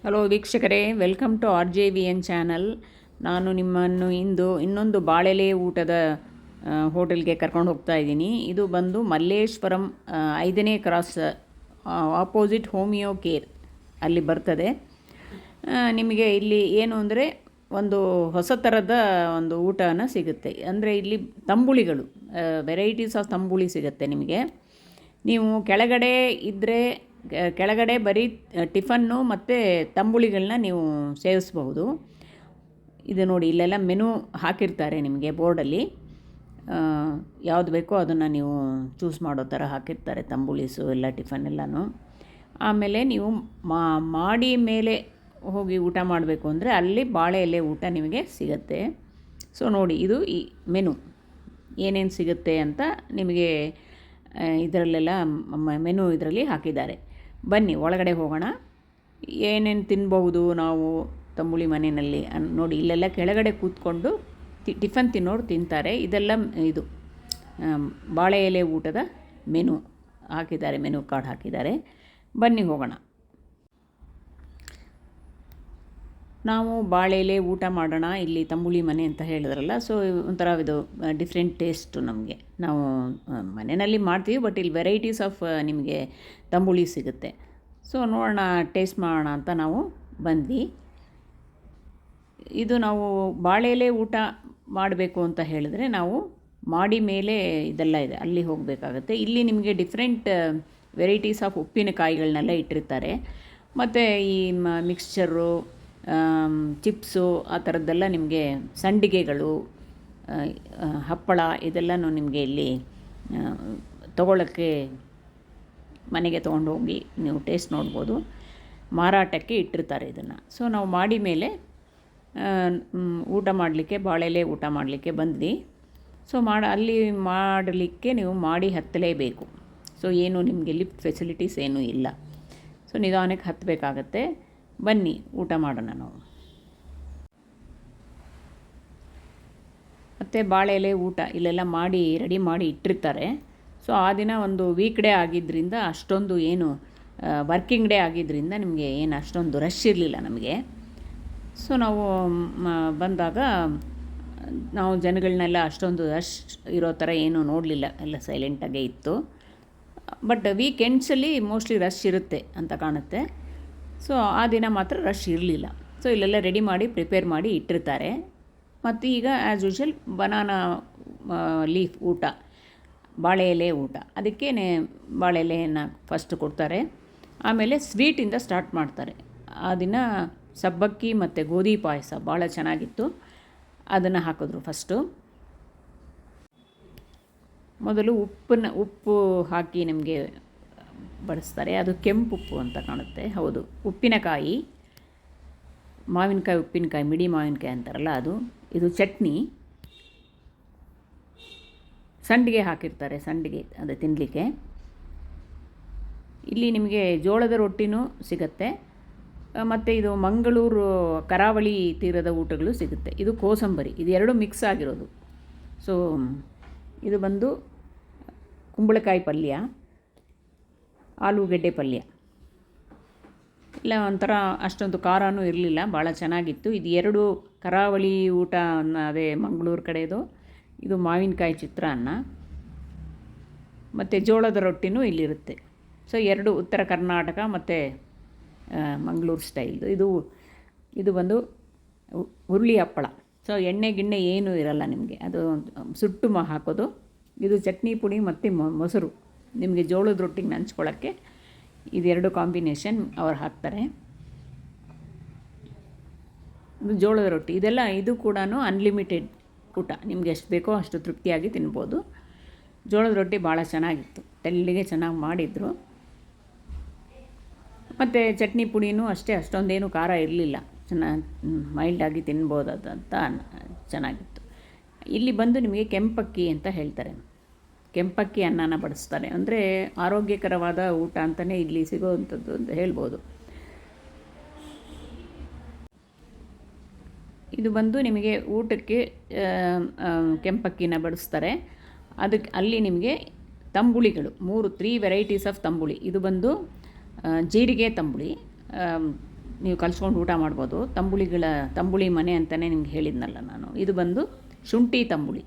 Hello ವೀಕ್ಷಕರೇ, welcome to RJVN channel. ನಾನು ನಿಮ್ಮನ್ನು ಇಂದು ಇನ್ನೊಂದು ಬಾಳೆಲೆ ಊಟದ ಹೋಟೆಲ್ಗೆ ಕರ್ಕೊಂಡು ಹೋಗ್ತಾ ಇದ್ದೀನಿ. ಇದು ಬಂದು ಮಲ್ಲೇಶ್ವರಂ 5ನೇ ಕ್ರಾಸ್ ಆಪೋಸಿಟ್ ಹೋಮಿಯೋ ಕೇರ್ ಅಲ್ಲಿ ಬರ್ತದೆ. ನಿಮಗೆ ಇಲ್ಲಿ ಏನು ಅಂದರೆ ಒಂದು ಹೊಸ ಥರದ ಒಂದು ಊಟನ ಸಿಗುತ್ತೆ. ಅಂದರೆ ಇಲ್ಲಿ ತಂಬುಳಿಗಳು, ವೆರೈಟೀಸ್ ಆಫ್ ತಂಬುಳಿ ಸಿಗುತ್ತೆ ನಿಮಗೆ. ನೀವು ಕೆಳಗಡೆ ಇದ್ದರೆ ಕೆಳಗಡೆ ಬರೀ ಟಿಫನ್ನು ಮತ್ತು ತಂಬುಳಿಗಳನ್ನ ನೀವು ಸೇವಿಸಬಹುದು. ಇದು ನೋಡಿ, ಇಲ್ಲೆಲ್ಲ ಮೆನು ಹಾಕಿರ್ತಾರೆ ನಿಮಗೆ ಬೋರ್ಡಲ್ಲಿ. ಯಾವುದು ಬೇಕೋ ಅದನ್ನು ನೀವು ಚೂಸ್ ಮಾಡೋ ಥರ ಹಾಕಿರ್ತಾರೆ, ತಂಬುಳಿಸು ಎಲ್ಲ ಟಿಫನ್ ಎಲ್ಲನೂ. ಆಮೇಲೆ ನೀವು ಮಾಡಿ ಮೇಲೆ ಹೋಗಿ ಊಟ ಮಾಡಬೇಕು ಅಂದರೆ ಅಲ್ಲಿ ಬಾಳೆ ಎಲೆ ಊಟ ನಿಮಗೆ ಸಿಗುತ್ತೆ. ಸೊ ನೋಡಿ, ಇದು ಈ ಮೆನು ಏನೇನು ಸಿಗುತ್ತೆ ಅಂತ ನಿಮಗೆ ಇದರಲ್ಲೆಲ್ಲ ಮೆನು ಇದರಲ್ಲಿ ಹಾಕಿದ್ದಾರೆ. ಬನ್ನಿ ಒಳಗಡೆ ಹೋಗೋಣ. ಏನೇನು ತಿನ್ಬಹುದು ನಾವು ತಂಬುಳಿ ಮನೆಯಲ್ಲಿ ನೋಡಿ. ಇಲ್ಲೆಲ್ಲ ಕೆಳಗಡೆ ಕೂತ್ಕೊಂಡು ಟಿಫನ್ ತಿನ್ನೋರು ತಿಂತಾರೆ. ಇದೆಲ್ಲ ಇದು ಬಾಳೆ ಎಲೆ ಊಟದ ಮೆನು ಹಾಕಿದ್ದಾರೆ, ಮೆನು ಕಾರ್ಡ್ ಹಾಕಿದ್ದಾರೆ. ಬನ್ನಿ ಹೋಗೋಣ. ನಾವು ಬಾಳೆ ಎಲೆ ಊಟ ಮಾಡೋಣ ಇಲ್ಲಿ ತಂಬುಳಿ ಮನೆ ಅಂತ ಹೇಳಿದ್ರಲ್ಲ. ಸೊ ಒಂಥರ ಇದು ಡಿಫ್ರೆಂಟ್ ಟೇಸ್ಟು ನಮಗೆ. ನಾವು ಮನೆಯಲ್ಲಿ ಮಾಡ್ತೀವಿ, ಬಟ್ ಇಲ್ಲಿ ವೆರೈಟೀಸ್ ಆಫ್ ನಿಮಗೆ ತಂಬುಳಿ ಸಿಗುತ್ತೆ. ಸೊ ನೋಡೋಣ, ಟೇಸ್ಟ್ ಮಾಡೋಣ ಅಂತ ನಾವು ಬಂದ್ವಿ. ಇದು ನಾವು ಬಾಳೆ ಎಲೆ ಊಟ ಮಾಡಬೇಕು ಅಂತ ಹೇಳಿದ್ರೆ ನಾವು ಮಾಡಿ ಮೇಲೆ ಇದೆಲ್ಲ ಇದೆ, ಅಲ್ಲಿ ಹೋಗಬೇಕಾಗತ್ತೆ. ಇಲ್ಲಿ ನಿಮಗೆ ಡಿಫ್ರೆಂಟ್ ವೆರೈಟೀಸ್ ಆಫ್ ಉಪ್ಪಿನಕಾಯಿಗಳನ್ನೆಲ್ಲ ಇಟ್ಟಿರ್ತಾರೆ. ಮತ್ತು ಈ ಮಿಕ್ಸ್ಚರು, ಚಿಪ್ಸು, ಆ ಥರದ್ದೆಲ್ಲ ನಿಮಗೆ, ಸಂಡಿಗೆಗಳು, ಹಪ್ಪಳ, ಇದೆಲ್ಲನೂ ನಿಮಗೆ ಇಲ್ಲಿ ತಗೊಳ್ಳೋಕ್ಕೆ ಮನೆಗೆ ತೊಗೊಂಡು ಹೋಗಿ ನೀವು ಟೇಸ್ಟ್ ನೋಡ್ಬೋದು. ಮಾರಾಟಕ್ಕೆ ಇಟ್ಟಿರ್ತಾರೆ ಇದನ್ನು. ಸೊ ನಾವು ಮಾಡಿ ಮೇಲೆ ಊಟ ಮಾಡಲಿಕ್ಕೆ, ಬಾಳೆಲೆ ಊಟ ಮಾಡಲಿಕ್ಕೆ ಬಂದ್ವಿ. ಸೊ ಅಲ್ಲಿ ಮಾಡಲಿಕ್ಕೆ ನೀವು ಮಾಡಿ ಹತ್ತಲೇಬೇಕು. ಸೊ ಏನು ನಿಮಗೆ ಲಿಫ್ಟ್ ಫೆಸಿಲಿಟೀಸ್ ಏನೂ ಇಲ್ಲ. ಸೊ ನಿಧಾನಕ್ಕೆ ಹತ್ತಬೇಕಾಗತ್ತೆ. ಬನ್ನಿ ಊಟ ಮಾಡೋಣ ನಾವು. ಮತ್ತು ಬಾಳೆ ಎಲೆ ಊಟ ಇಲ್ಲೆಲ್ಲ ಮಾಡಿ ರೆಡಿ ಮಾಡಿ ಇಟ್ಟಿರ್ತಾರೆ. ಸೊ ಆ ದಿನ ಒಂದು ವೀಕ್ ಡೇ ಆಗಿದ್ದರಿಂದ, ಅಷ್ಟೊಂದು ಏನು ವರ್ಕಿಂಗ್ ಡೇ ಆಗಿದ್ದರಿಂದ ನಿಮಗೆ ಏನು ಅಷ್ಟೊಂದು ರಶ್ ಇರಲಿಲ್ಲ ನಮಗೆ. ಸೊ ನಾವು ಬಂದಾಗ ನಾವು ಜನಗಳನ್ನೆಲ್ಲ ಅಷ್ಟೊಂದು ರಶ್ ಇರೋ ಥರ ಏನೂ ನೋಡಲಿಲ್ಲ, ಎಲ್ಲ ಸೈಲೆಂಟಾಗೇ ಇತ್ತು. ಬಟ್ ವೀಕೆಂಡ್ಸಲ್ಲಿ ಮೋಸ್ಟ್ಲಿ ರಶ್ ಇರುತ್ತೆ ಅಂತ ಕಾಣುತ್ತೆ. ಸೊ ಆ ದಿನ ಮಾತ್ರ ರಶ್ ಇರಲಿಲ್ಲ. ಸೊ ಇಲ್ಲೆಲ್ಲ ರೆಡಿ ಮಾಡಿ ಪ್ರಿಪೇರ್ ಮಾಡಿ ಇಟ್ಟಿರ್ತಾರೆ. ಮತ್ತು ಈಗ ಆ್ಯಸ್ ಯೂಶುವಲ್ ಬನಾನಾ ಲೀಫ್ ಊಟ, ಬಾಳೆ ಎಲೆ ಊಟ, ಅದಕ್ಕೇ ಬಾಳೆ ಎಲೆಯನ್ನು ಫಸ್ಟ್ ಕೊಡ್ತಾರೆ. ಆಮೇಲೆ ಸ್ವೀಟಿಂದ ಸ್ಟಾರ್ಟ್ ಮಾಡ್ತಾರೆ. ಆ ದಿನ ಸಬ್ಬಕ್ಕಿ ಮತ್ತು ಗೋಧಿ ಪಾಯಸ ಭಾಳ ಚೆನ್ನಾಗಿತ್ತು, ಅದನ್ನು ಹಾಕಿದ್ರು ಫಸ್ಟು. ಮೊದಲು ಉಪ್ಪು ಹಾಕಿ ನಿಮಗೆ ಬಡಿಸ್ತಾರೆ. ಅದು ಕೆಂಪು ಉಪ್ಪು ಅಂತ ಕಾಣುತ್ತೆ. ಹೌದು, ಉಪ್ಪಿನಕಾಯಿ, ಮಾವಿನಕಾಯಿ ಉಪ್ಪಿನಕಾಯಿ, ಮಿಡಿ ಮಾವಿನಕಾಯಿ ಅಂತಾರಲ್ಲ ಅದು. ಇದು ಚಟ್ನಿ, ಸಂಡಿಗೆ ಹಾಕಿರ್ತಾರೆ, ಸಂಡಿಗೆ ಅದು ತಿನ್ನಲಿಕ್ಕೆ. ಇಲ್ಲಿ ನಿಮಗೆ ಜೋಳದ ರೊಟ್ಟಿನೂ ಸಿಗುತ್ತೆ. ಮತ್ತು ಇದು ಮಂಗಳೂರು ಕರಾವಳಿ ತೀರದ ಊಟಗಳು ಸಿಗುತ್ತೆ. ಇದು ಕೋಸಂಬರಿ, ಇದು ಎರಡು ಮಿಕ್ಸ್ ಆಗಿರೋದು. ಸೊ ಇದು ಬಂದು ಕುಂಬಳಕಾಯಿ ಪಲ್ಯ, ಆಲೂಗೆಡ್ಡೆ ಪಲ್ಯ. ಇಲ್ಲ ಒಂಥರ ಅಷ್ಟೊಂದು ಖಾರನೂ ಇರಲಿಲ್ಲ, ಭಾಳ ಚೆನ್ನಾಗಿತ್ತು. ಇದು ಎರಡು ಕರಾವಳಿ ಊಟ, ಅದೇ ಮಂಗಳೂರು ಕಡೆಯದು. ಇದು ಮಾವಿನಕಾಯಿ ಚಿತ್ರಾನ್ನ ಮತ್ತು ಜೋಳದ ರೊಟ್ಟಿನೂ ಇಲ್ಲಿರುತ್ತೆ. ಸೊ ಎರಡು ಉತ್ತರ ಕರ್ನಾಟಕ ಮತ್ತು ಮಂಗಳೂರು ಸ್ಟೈಲ್ದು. ಇದು ಬಂದು ಹುರುಳಿ ಹಪ್ಪಳ. ಸೊ ಎಣ್ಣೆ ಗಿಣ್ಣೆ ಏನೂ ಇರಲ್ಲ ನಿಮಗೆ, ಅದು ಸುಟ್ಟು ಹಾಕೋದು. ಇದು ಚಟ್ನಿ ಪುಡಿ ಮತ್ತು ಮೊಸರು, ನಿಮಗೆ ಜೋಳದ ರೊಟ್ಟಿಗೆ ನಂಚ್ಕೊಳ್ಳೋಕ್ಕೆ ಇದೆರಡು ಕಾಂಬಿನೇಷನ್ ಅವ್ರು ಹಾಕ್ತಾರೆ. ಇದು ಜೋಳದ ರೊಟ್ಟಿ, ಇದು ಕೂಡ ಅನ್ಲಿಮಿಟೆಡ್ ಊಟ, ನಿಮಗೆ ಎಷ್ಟು ಬೇಕೋ ಅಷ್ಟು ತೃಪ್ತಿಯಾಗಿ ತಿನ್ಬೋದು. ಜೋಳದ ರೊಟ್ಟಿ ಭಾಳ ಚೆನ್ನಾಗಿತ್ತು, ತೆಳ್ಳಿಗೆ ಚೆನ್ನಾಗಿ ಮಾಡಿದರು. ಮತ್ತು ಚಟ್ನಿ ಪುಡಿನೂ ಅಷ್ಟೇ, ಅಷ್ಟೊಂದೇನು ಖಾರ ಇರಲಿಲ್ಲ, ಚೆನ್ನಾಗಿ ಮೈಲ್ಡಾಗಿ ತಿನ್ಬೋದಂತ ಚೆನ್ನಾಗಿತ್ತು. ಇಲ್ಲಿ ಬಂದು ನಿಮಗೆ ಕೆಂಪಕ್ಕಿ ಅಂತ ಹೇಳ್ತಾರೆ, ಕೆಂಪಕ್ಕಿ ಅನ್ನನ ಬಡಿಸ್ತಾರೆ. ಅಂದರೆ ಆರೋಗ್ಯಕರವಾದ ಊಟ ಅಂತಲೇ ಇಲ್ಲಿ ಸಿಗೋವಂಥದ್ದು ಅಂತ ಹೇಳ್ಬೋದು. ಇದು ಬಂದು ನಿಮಗೆ ಊಟಕ್ಕೆ ಕೆಂಪಕ್ಕಿನ ಬಡಿಸ್ತಾರೆ. ಅಲ್ಲಿ ನಿಮಗೆ ತಂಬುಳಿಗಳು 3 ವೆರೈಟೀಸ್ ಆಫ್ ತಂಬುಳಿ. ಇದು ಬಂದು ಜೀರಿಗೆ ತಂಬುಳಿ, ನೀವು ಕಲಿಸ್ಕೊಂಡು ಊಟ ಮಾಡ್ಬೋದು. ತಂಬುಳಿ ಮನೆ ಅಂತಲೇ ನಿಮ್ಗೆ ಹೇಳಿದ್ನಲ್ಲ ನಾನು. ಇದು ಬಂದು ಶುಂಠಿ ತಂಬುಳಿ.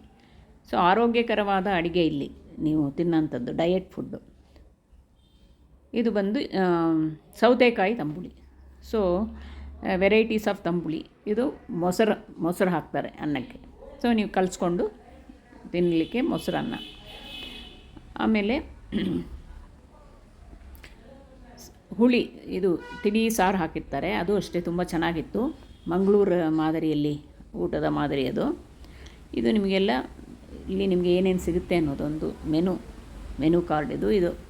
ಸೊ ಆರೋಗ್ಯಕರವಾದ ಅಡುಗೆ ಇಲ್ಲಿ ನೀವು ತಿನ್ನೋಂಥದ್ದು, ಡಯಟ್ ಫುಡ್ಡು. ಇದು ಬಂದು ಸೌತೆಕಾಯಿ ತಂಬುಳಿ. ಸೊ ವೆರೈಟೀಸ್ ಆಫ್ ತಂಬುಳಿ. ಇದು ಮೊಸರು ಹಾಕ್ತಾರೆ ಅನ್ನಕ್ಕೆ. ಸೊ ನೀವು ಕಲಿಸ್ಕೊಂಡು ತಿನ್ನಲಿಕ್ಕೆ ಮೊಸರನ್ನ. ಆಮೇಲೆ ಹುಳಿ, ಇದು ತಿಳಿ ಸಾರು ಹಾಕಿರ್ತಾರೆ, ಅದು ಅಷ್ಟೇ ತುಂಬ ಚೆನ್ನಾಗಿತ್ತು. ಮಂಗಳೂರು ಮಾದರಿಯಲ್ಲಿ ಊಟದ ಮಾದರಿ ಅದು. ಇದು ನಿಮಗೆಲ್ಲ ಇಲ್ಲಿ ನಿಮಗೆ ಏನೇನು ಸಿಗುತ್ತೆ ಅನ್ನೋದೊಂದು ಮೆನು ಕಾರ್ಡ್ ಇದು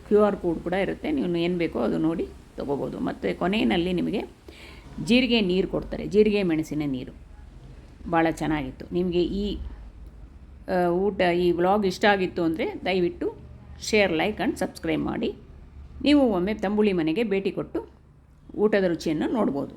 QR ಕೋಡ್ ಕೂಡ ಇರುತ್ತೆ. ನೀವು ಏನು ಬೇಕೋ ಅದು ನೋಡಿ ತೊಗೋಬೋದು. ಮತ್ತು ಕೊನೆಯಲ್ಲಿ ನಿಮಗೆ ಜೀರಿಗೆ ನೀರು ಕೊಡ್ತಾರೆ, ಜೀರಿಗೆ ಮೆಣಸಿನ ನೀರು. ಭಾಳ ಚೆನ್ನಾಗಿತ್ತು. ನಿಮಗೆ ಈ ವ್ಲಾಗ್ ಇಷ್ಟ ಆಗಿತ್ತು ಅಂದರೆ ದಯವಿಟ್ಟು ಶೇರ್, ಲೈಕ್ ಆ್ಯಂಡ್ ಸಬ್ಸ್ಕ್ರೈಬ್ ಮಾಡಿ. ನೀವು ಒಮ್ಮೆ ತಂಬುಳಿ ಮನೆಗೆ ಭೇಟಿ ಕೊಟ್ಟು ಊಟದ ರುಚಿಯನ್ನು ನೋಡ್ಬೋದು.